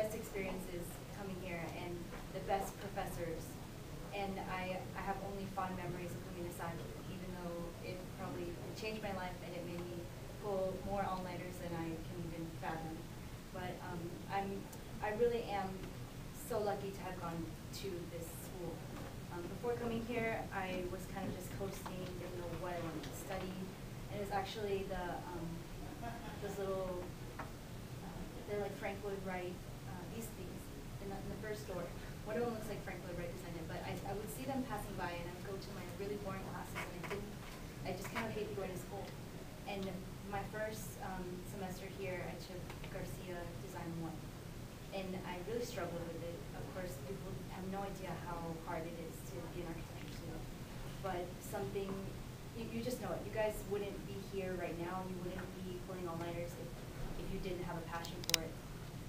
best experiences coming here and the best professors. And I have only fond memories of coming to SAC, even though it probably changed my life and it made me pull more all-nighters than I can even fathom. But I really am so lucky to have gone to this school. Before coming here, I was kind of just coasting, didn't know what I wanted to study. And it was actually those little, they're like Frank Lloyd Wright, these things in the first door. One of them looks like Frank Lloyd Wright designed it, but I would see them passing by and I would go to my really boring classes and I just kind of hated going to school. And my first semester here, I took Garcia Design 1. And I really struggled with it. Of course, people have no idea how hard it is to be an architecture student. But something, you just know it. You guys wouldn't be here right now. You wouldn't be pulling all-nighters if you didn't have a passion for it.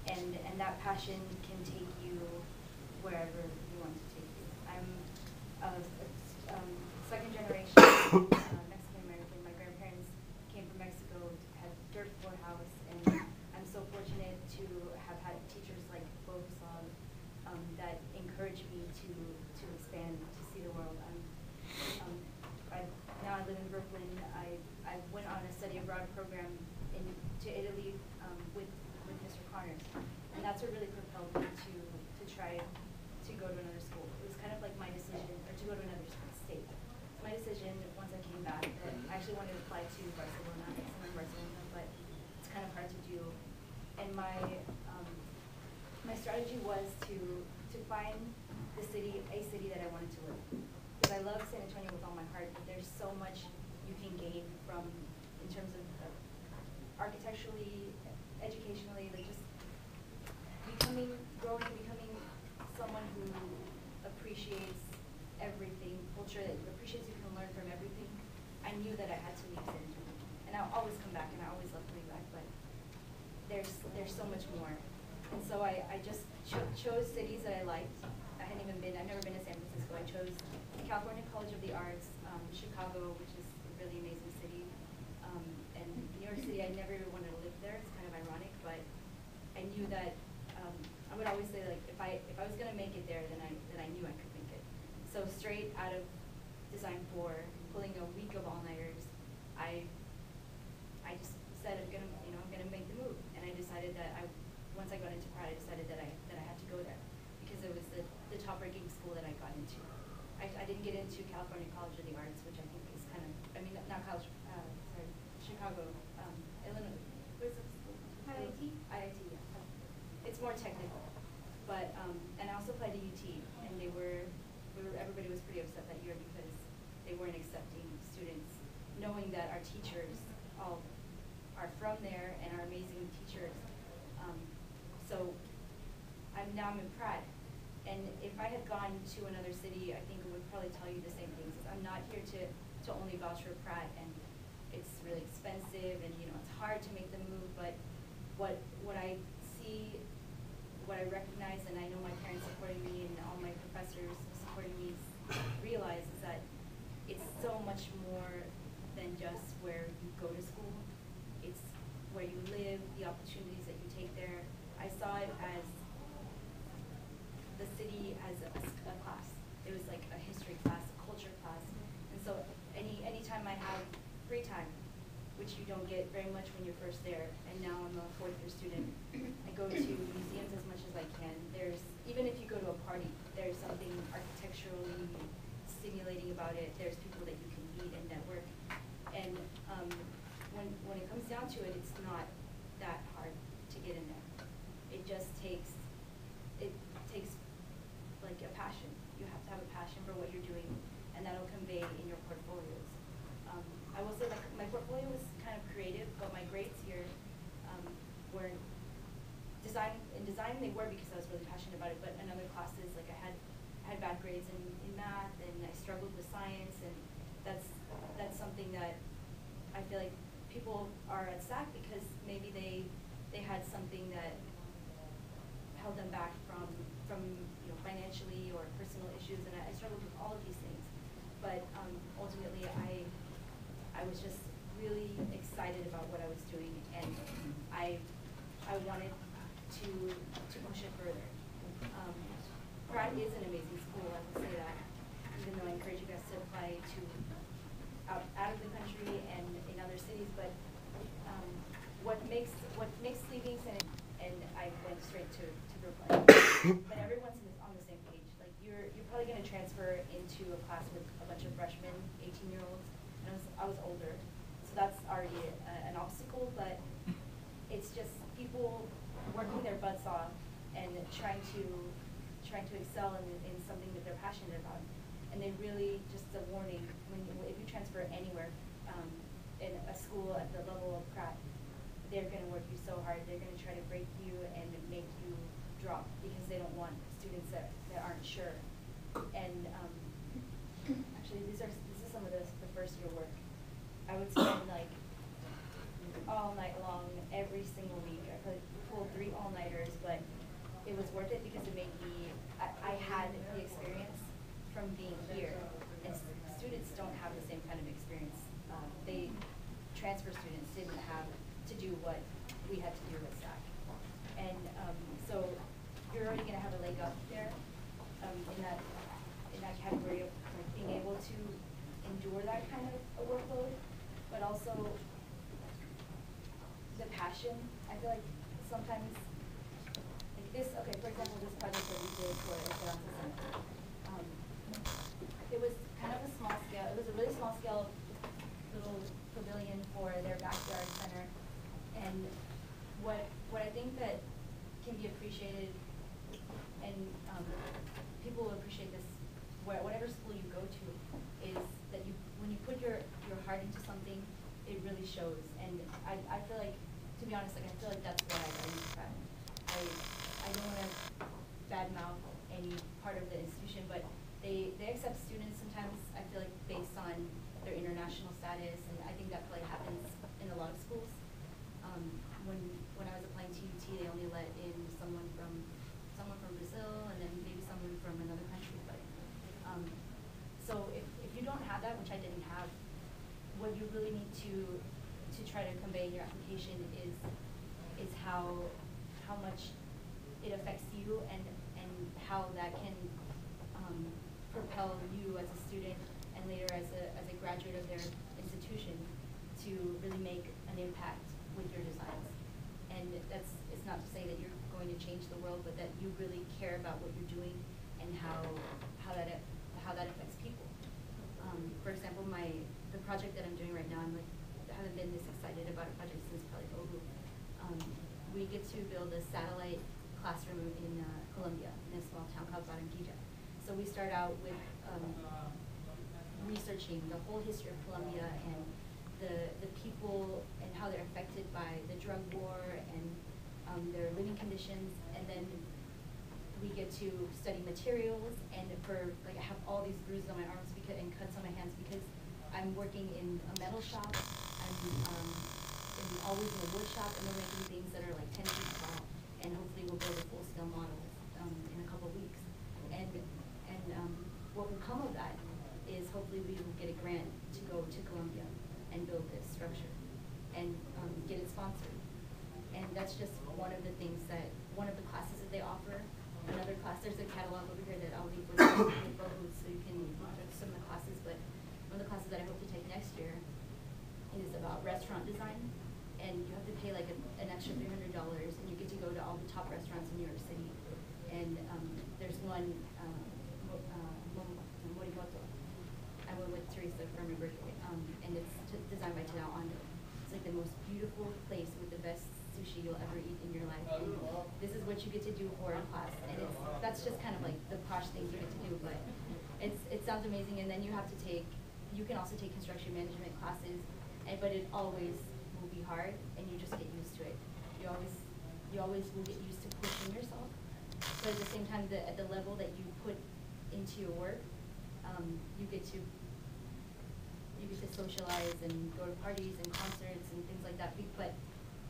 And that passion can take you wherever you want to take you. I'm a second generation Mexican-American. My grandparents came from Mexico, had dirt floor house, and I'm so fortunate to have had teachers like Marisol that encouraged me to expand, to see the world. Now I live in Brooklyn. I went on a study abroad program to Italy with Mr. Connors, and that's what really propelled me to try to go to another school. It was kind of like my decision, or to go to another state. My decision once I came back, that I actually wanted to apply to Barcelona, somewhere in Barcelona, but it's kind of hard to do. And my strategy was to find a city that I wanted to live. Because I love San Antonio with all my heart, but there's so much you can gain from, in terms of architecturally, educationally, like just growing, becoming someone who appreciates everything, culture, that appreciates you can learn from everything. I knew that I had to leave San Antonio. And I'll always come back, and I always love coming back, but there's so much more. And so I just chose cities that I liked. I've never been to San Francisco. I chose California College of the Arts, Chicago, which is a really amazing city, and New York City. I never even wanted to live there. It's kind of ironic, but I knew that I would always say, like, if I was gonna make it there, then I knew I could make it. So straight out of Design 4, pulling a week of all-nighters, I just said I'm gonna make the move, and I decided that once I got into Pratt, I decided that I had to go there because it was the top-ranking school that I got into. I didn't get into California College of the Arts, which I think is kind of, not college, sorry, Chicago, Illinois. Where's the school? IIT? IIT, yeah. It's more technical. But, and I also applied to UT, and everybody was pretty upset that year because they weren't accepting students, knowing that our teachers all are from there and are amazing teachers. So now I'm in Pratt, and if I had gone to another city, I think it would probably tell you the same things. I'm not here to only vouch for Pratt, and it's really expensive, and it's hard to make the move. But what I see, what I recognize, and I know my parents supporting me and all my professors supporting me, realize is that it's so much more than just where you go to school. It's where you live, the opportunities that you take there. I saw it as the city as a class. It was like a history class, a culture class. And so anytime I have free time, which you don't get very much when you're first there, and now I'm a fourth-year student, I go to museums as much as I can. Even if you go to a party, there's something architecturally stimulating about it. There's people that you can meet and network. And when it comes down to it, it's not that hard to get in there. It just takes like a passion. You have to have a passion for what you're doing, and that'll convey in your portfolios. I will say that my portfolio was kind of creative, but my grades here were in design they were because I was really passionate about it, but in other classes, like I had bad grades in math, and I struggled with science, and that's something that I feel like people are at SAC because maybe they had something that held them back from financially or personal issues, and I struggled with all of these things. But ultimately, I was just really excited about what I was doing, and I wanted to push it further. Pratt is an amazing school, I will say that, even though I encourage you guys to apply to out of the country and in other cities, but what makes leaving and I went straight to Brooklyn, but everyone's on the same page. Like you're probably going to transfer into a class with a bunch of freshmen, 18-year-olds, and I was older, so that's already an obstacle, but it's just people working their butts off and trying to excel in something that they're passionate about. And they really, just a warning, if you transfer anywhere in a school at the level of Pratt, they're going to work you so hard. They're going to try to break you and make you drop because they don't want students that aren't sure. And actually, this is some of the first year work. I would spend like all night long every single week. I pulled 3 all-nighters, but it was worth it because it made me. I had the experience from being here, and students don't have the same kind of experience. Transfer students didn't have to do what we had to do with SAC, and so you're already going to have a leg up there in that category of like, being able to endure that kind of a workload, but also the passion. I feel like sometimes like this. Okay, for example, this project that we did for Esperanza Center. It was kind of a small scale. It was a really small scale little pavilion for their backyard center. And what I think that can be appreciated, and people will appreciate this, whatever school you go to, is that when you put your heart into something, it really shows. And I feel like, to be honest, like I feel like that's what I got. I don't want to badmouth any part of the institution, but they accept students sometimes, I feel like, based on their international status, and I think that probably happens in a lot of schools. When I was applying to UT, they only let in someone from Brazil, and then maybe someone from another country. But so if you don't have that, which I didn't have, what you really need to try to convey in your application is how much it affects you and how that can propel you as a student and later as a graduate of their institution to really make an impact with your designs. And it's not to say that you're going to change the world, but that you really care about what you're doing and how that affects people. For example, the project that I'm doing right now, I haven't been this excited about a project since probably OHU. We get to build a satellite classroom in Colombia, in a small town called Barranquilla. So we start out with researching the whole history of Colombia and the people and how they're affected by the drug war and their living conditions, and then we get to study materials. And I have all these bruises on my arms and cuts on my hands because I'm working in a metal shop. I'm always in a wood shop, and we're making things that are like 10 feet tall, and hopefully we'll build a full-scale model in a couple of weeks. And what will come of that is hopefully we will get a grant to go to Colombia and build this structure and get it sponsored. And that's just one of the things one of the classes that they offer. Another class, there's a catalog over here that I'll leave with you so you can look at some of the classes, but one of the classes that I hope to take next year is about restaurant design. And you have to pay like an extra $300, and you get to go to all the top restaurants in New York City. And there's one, Morimoto. I went with Teresa for my birthday, and it's designed by Tadao Ando. It's like the most beautiful place with the best sushi you'll ever eat in your life. And this is what you get to do for a class, and that's just kind of like the posh things you get to do. But it sounds amazing, and then you can also take construction management classes, but it always will be hard, and you just get used to it. You always will get used to pushing yourself, but at the same time, at the level that you put into your work, you get to socialize and go to parties and concerts and things like that.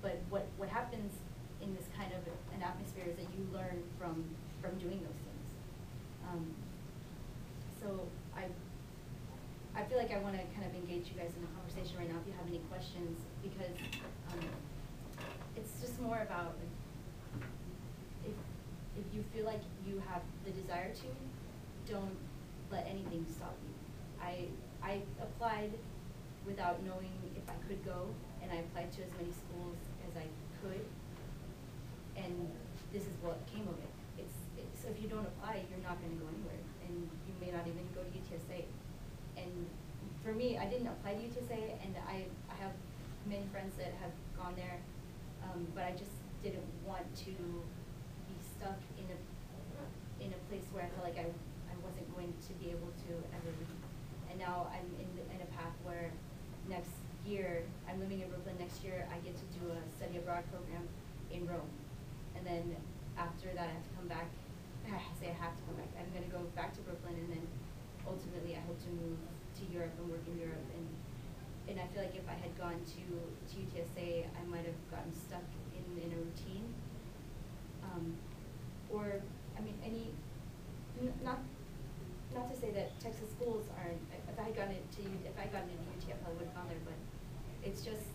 But what happens in this kind of an atmosphere is that you learn from doing those things. So I feel like I want to kind of engage you guys in a conversation right now if you have any questions, because it's just more about like you have the desire to, don't let anything stop you. I applied without knowing if I could go, and I applied to as many schools as I could, and this is what came of it. So if you don't apply, you're not going to go anywhere, and you may not even go to UTSA. And for me, I didn't apply to UTSA, and I have many friends that have gone there, but I just didn't want to be stuck in a place where I felt like I wasn't going to be able to ever leave. And now I'm in a path where next year, I'm living in Brooklyn. Next year, I get to do a study abroad program in Rome. And then after that, I have to come back. I say I have to come back. I'm going to go back to Brooklyn, and then ultimately I hope to move to Europe and work in Europe. And I feel like if I had gone to UTSA, I might have gotten stuck in a routine. Or, I mean, not to say that Texas schools aren't, if I had gotten into UT, I probably would have gone there, but it's just,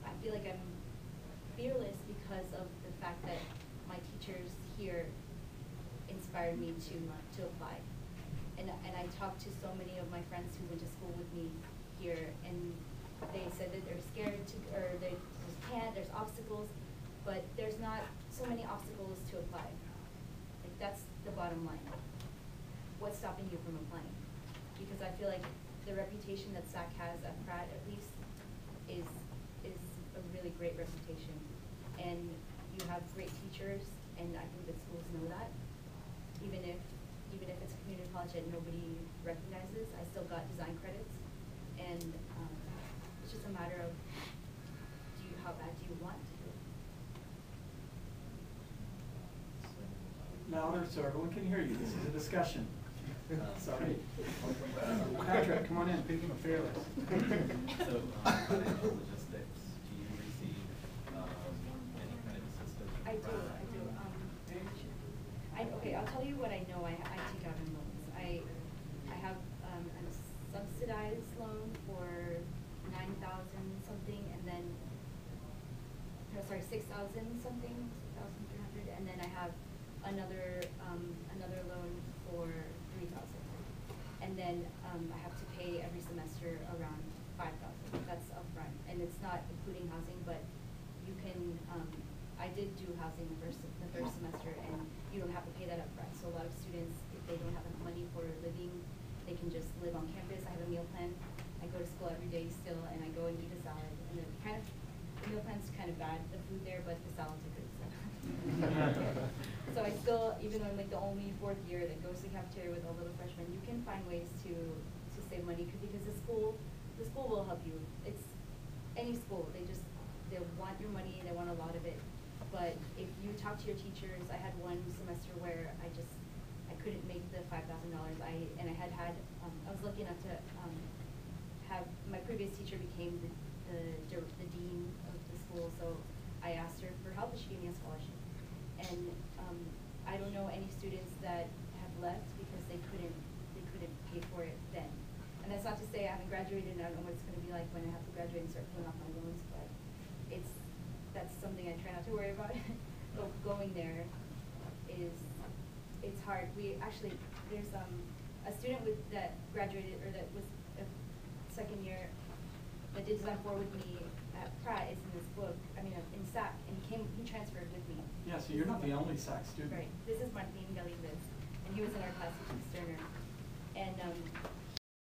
I feel like I'm fearless because of the fact that my teachers here inspired me to apply. And I talked to so many of my friends who went to school with me here, and they said that they're scared to, or they just can't, there's obstacles, but there's not so many obstacles to apply. Like, that's the bottom line. What's stopping you from applying? Because I feel like the reputation that SAC has at Pratt, at least, is a really great reputation. And you have great teachers, and I think that schools know that. Even if it's a community college that nobody recognizes, I still got design credits. And it's just a matter of how bad do you want to do it? Louder so everyone can hear you. This is a discussion. Sorry. Patrick, come on in. Speaking of fearless. So, financial logistics, do you receive any kind of assistance? I do. Okay, I'll tell you what I know I take out in loans. I have a subsidized loan for $9,000 something, and then, no, sorry, $6,000 something, $6,300, and then I have another loan for $3,000, and then I have to pay every semester around $5,000. That's upfront, and it's not including housing, but you can. I did do housing the first semester, and you don't have to pay that upfront. So a lot of students, if they don't have enough money for living, they can just live on campus. I have a meal plan. I go to school every day still, and I go and eat a salad. And the meal plan's kind of bad, the food there, but the salads are good. So I still, even though I'm like the only fourth year that goes to the cafeteria with all little freshmen, you can find ways to save money because the school will help you. It's any school. They want your money. They want a lot of it. But if you talk to your teachers, I had one semester where I couldn't make the $5,000. I was lucky enough to have my previous teacher became the dean of the school, so I asked her for help, and she gave me a scholarship. And I don't know any students that have left because they couldn't pay for it then. And that's not to say I haven't graduated and I don't know what it's going to be like when I have to graduate and start paying off my loans, but that's something I try not to worry about. But going there it's hard. There's a student that graduated, or that was a second year, that did design 4 with me at Pratt, is in this book, in SAC, and he transferred with me. Yeah, so you're not the only SAC student. Right. This is Martin Galivez, and he was in our class teaching Sterner. And